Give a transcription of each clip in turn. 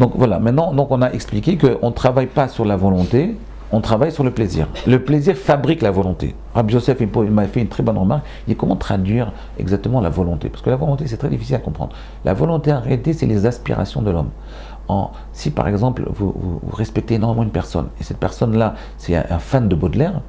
Donc voilà, maintenant donc on a expliqué qu'on ne travaille pas sur la volonté, on travaille sur le plaisir. Le plaisir fabrique la volonté. Rabbi Yosef il m'a fait une très bonne remarque. Il dit comment traduire exactement la volonté. Parce que la volonté, c'est très difficile à comprendre. La volonté, en réalité, c'est les aspirations de l'homme. Si par exemple, vous respectez énormément une personne, et cette personne-là, c'est un fan de Baudelaire,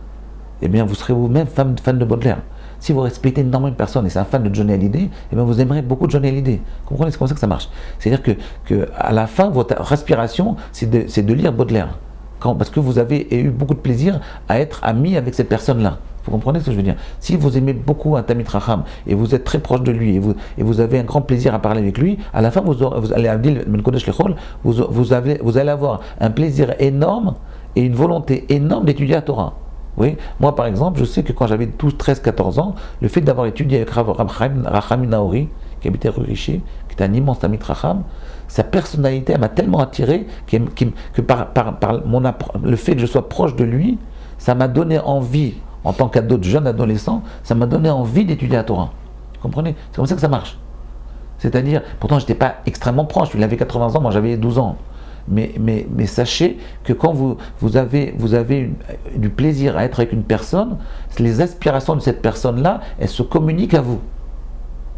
eh bien vous serez vous-même fan de Baudelaire. Si vous respectez énormément une personne et c'est un fan de Johnny Hallyday, eh bien vous aimerez beaucoup Johnny Hallyday. Vous comprenez, c'est comme ça que ça marche. C'est-à-dire que à la fin, votre aspiration, c'est de lire Baudelaire. Parce que vous avez eu beaucoup de plaisir à être ami avec cette personne-là. Vous comprenez ce que je veux dire? Si vous aimez beaucoup un Talmid Chacham et vous êtes très proche de lui et vous avez un grand plaisir à parler avec lui, à la fin vous allez avoir un plaisir énorme et une volonté énorme d'étudier la Torah. Oui, moi par exemple, je sais que quand j'avais 12, 13, 14 ans, le fait d'avoir étudié avec Racham Naori, qui habitait rue Richer, qui était un immense Talmid Chacham, sa personnalité m'a tellement attiré que par le fait que je sois proche de lui, ça m'a donné envie, en tant qu'ado de jeune adolescent, ça m'a donné envie d'étudier la Torah. Vous comprenez? C'est comme ça que ça marche. C'est-à-dire, pourtant je n'étais pas extrêmement proche, il avait 80 ans, moi j'avais 12 ans. Mais sachez que quand vous avez du plaisir à être avec une personne, les aspirations de cette personne-là, elles se communiquent à vous.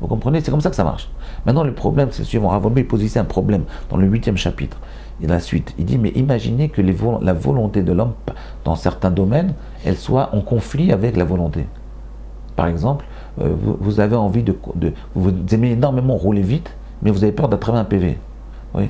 Vous comprenez? C'est comme ça que ça marche. Maintenant, le problème, c'est suivant. Rav Wolbe, il pose ici un problème dans le 8e chapitre. Et la suite, il dit, mais imaginez que la volonté de l'homme, dans certains domaines, elle soit en conflit avec la volonté. Par exemple, vous avez envie vous aimez énormément rouler vite, mais vous avez peur d'attraper un PV. Oui,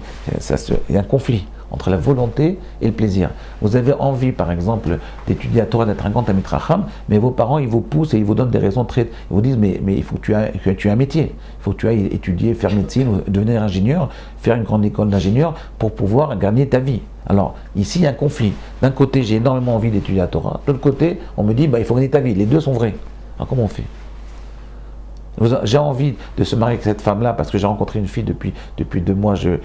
il y a un conflit entre la volonté et le plaisir. Vous avez envie, par exemple, d'étudier la Torah, d'être un grand Talmid Chacham, mais vos parents, ils vous poussent et ils vous donnent des raisons ils vous disent, mais il faut que tu aies un métier. Il faut que tu ailles étudier, faire médecine, ou devenir ingénieur, faire une grande école d'ingénieur pour pouvoir gagner ta vie. Alors, ici, il y a un conflit. D'un côté, j'ai énormément envie d'étudier la Torah. De l'autre côté, on me dit, il faut gagner ta vie. Les deux sont vrais. Alors, comment on fait? J'ai envie de se marier avec cette femme-là parce que j'ai rencontré une fille depuis 2 mois, je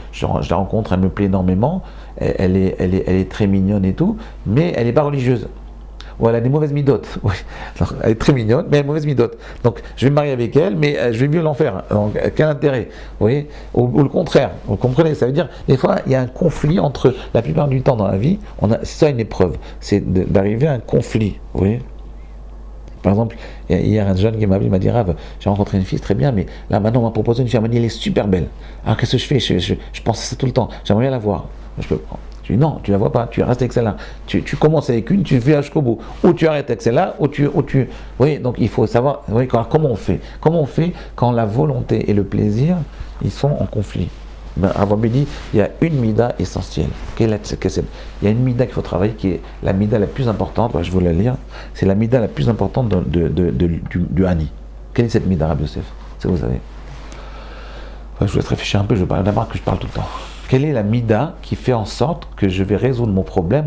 la rencontre, elle me plaît énormément, elle est très mignonne et tout, mais elle n'est pas religieuse. Ou elle a des mauvaises midotes. Oui. Elle est très mignonne, mais elle a des mauvaises midotes. Donc je vais me marier avec elle, mais je vais mieux l'enfer. Donc quel intérêt? Vous voyez? Ou le contraire. Vous comprenez? Ça veut dire, des fois, il y a un conflit entre, la plupart du temps dans la vie, c'est ça une épreuve, c'est d'arriver à un conflit. Vous voyez? Par exemple, hier un jeune qui m'a dit, Rav, j'ai rencontré une fille très bien, mais là maintenant on m'a proposé une fille, elle m'a dit elle est super belle. Alors qu'est-ce que je fais? Je pense à ça tout le temps, j'aimerais bien la voir. Je dis non, tu la vois pas, tu restes avec celle-là. Tu commences avec une, tu fais jusqu'au bout. Ou tu arrêtes avec celle-là, ou tu. Oui, donc il faut savoir comment on fait. Comment on fait quand la volonté et le plaisir, ils sont en conflit. Avant dit, il y a une mida essentielle. Il y a une mida qu'il faut travailler, qui est la mida la plus importante. Je vais la lire. C'est la mida la plus importante du Hani. Quelle est cette mida, Rabbi Yosef? C'est vous savez. Je vous laisse réfléchir un peu. Je parle d'abord que je parle tout le temps. Quelle est la mida qui fait en sorte que je vais résoudre mon problème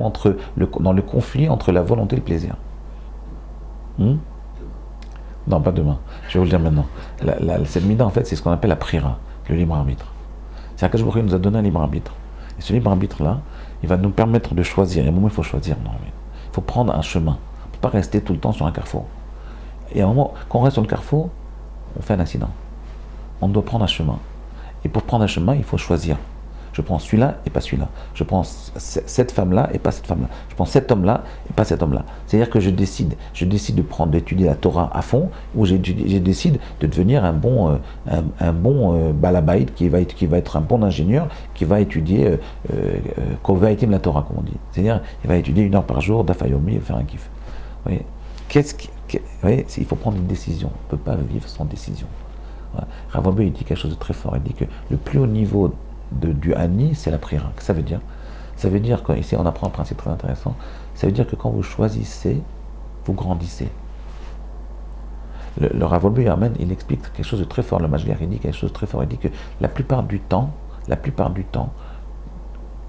dans le conflit entre la volonté et le plaisir? Non, pas demain. Je vais vous le dire maintenant. Cette mida, en fait, c'est ce qu'on appelle la prira, le libre arbitre. C'est-à-dire que qu'Akadosh nous a donné un libre arbitre. Et ce libre arbitre-là, il va nous permettre de choisir. Et à un moment, il faut choisir. Non, mais il faut prendre un chemin. On ne peut pas rester tout le temps sur un carrefour. Et à un moment, quand on reste sur le carrefour, on fait un accident. On doit prendre un chemin. Et pour prendre un chemin, il faut choisir. Je prends celui-là et pas celui-là. Je prends cette femme-là et pas cette femme-là. Je prends cet homme-là et pas cet homme-là. C'est-à-dire que je décide d'étudier la Torah à fond, ou je décide de devenir un bon balabait qui va être un bon ingénieur, qui va étudier la Torah, comme on dit. C'est-à-dire, il va étudier 1 heure par jour, d'afayomi, et faire un kiff. Vous voyez, il faut prendre une décision. On ne peut pas vivre sans décision. Voilà. Rav Wolbe, il dit quelque chose de très fort. Il dit que le plus haut niveau du Hani, c'est la prière. Qu'est-ce que ça veut dire? Ça veut dire qu'ici on apprend un principe très intéressant. Ça veut dire que quand vous choisissez, vous grandissez. Le Rav Wolbe, il explique quelque chose de très fort. Le Majliach, il dit quelque chose de très fort. Il dit que la plupart du temps,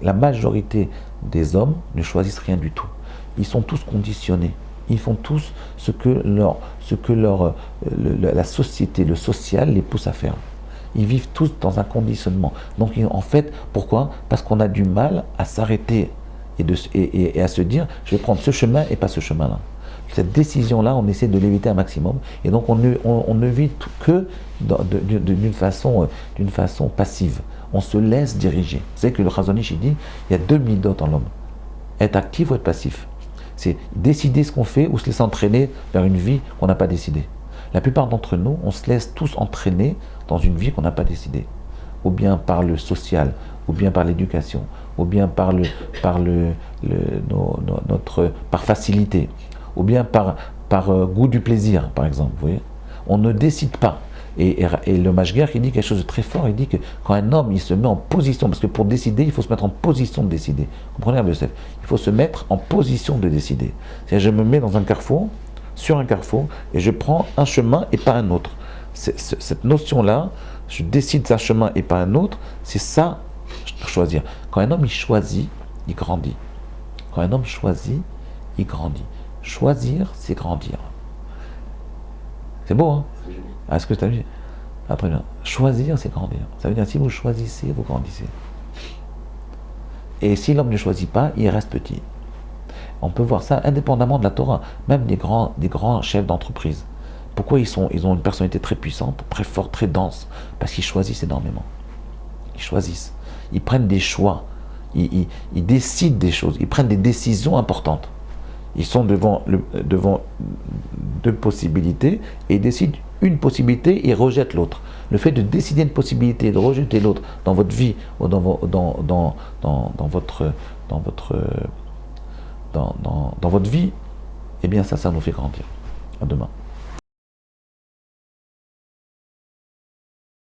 la majorité des hommes ne choisissent rien du tout. Ils sont tous conditionnés. Ils font tous ce que la société, le social les pousse à faire. Ils vivent tous dans un conditionnement. Donc en fait, pourquoi? Parce qu'on a du mal à s'arrêter et à se dire, je vais prendre ce chemin et pas ce chemin-là. cette décision-là, on essaie de l'éviter un maximum. Et donc, on ne vit que d'une façon passive. On se laisse diriger. Vous savez que le Chazon Ish, il dit, il y a deux midotes en l'homme. Être actif ou être passif. C'est décider ce qu'on fait ou se laisser entraîner vers une vie qu'on n'a pas décidée. La plupart d'entre nous, on se laisse tous entraîner dans une vie qu'on n'a pas décidée. Ou bien par le social, ou bien par l'éducation, ou bien par par facilité, ou bien par goût du plaisir, par exemple. Vous voyez, on ne décide pas. Et le Mashgiach, il dit quelque chose de très fort. Il dit que quand un homme il se met en position, parce que pour décider, il faut se mettre en position de décider. Vous comprenez, Rabbi Yosef? Il faut se mettre en position de décider. C'est-à-dire, je me mets dans un carrefour, sur un carrefour, et je prends un chemin et pas un autre. Cette notion-là, je décide un chemin et pas un autre, c'est ça, choisir. Quand un homme il choisit, il grandit. Quand un homme choisit, il grandit. Choisir, c'est grandir. C'est beau, hein? Est-ce que tu as vu? Ah, très bien. Choisir, c'est grandir. Ça veut dire, si vous choisissez, vous grandissez. Et si l'homme ne choisit pas, il reste petit. On peut voir ça indépendamment de la Torah. Même des grands chefs d'entreprise. Pourquoi ils ont une personnalité très puissante, très forte, très dense? Parce qu'ils choisissent énormément. Ils choisissent. Ils prennent des choix. Ils décident des choses. Ils prennent des décisions importantes. Ils sont devant deux possibilités et ils décident une possibilité et rejettent l'autre. Le fait de décider une possibilité et de rejeter l'autre dans votre vie ou dans votre vie, eh bien ça nous fait grandir. À demain.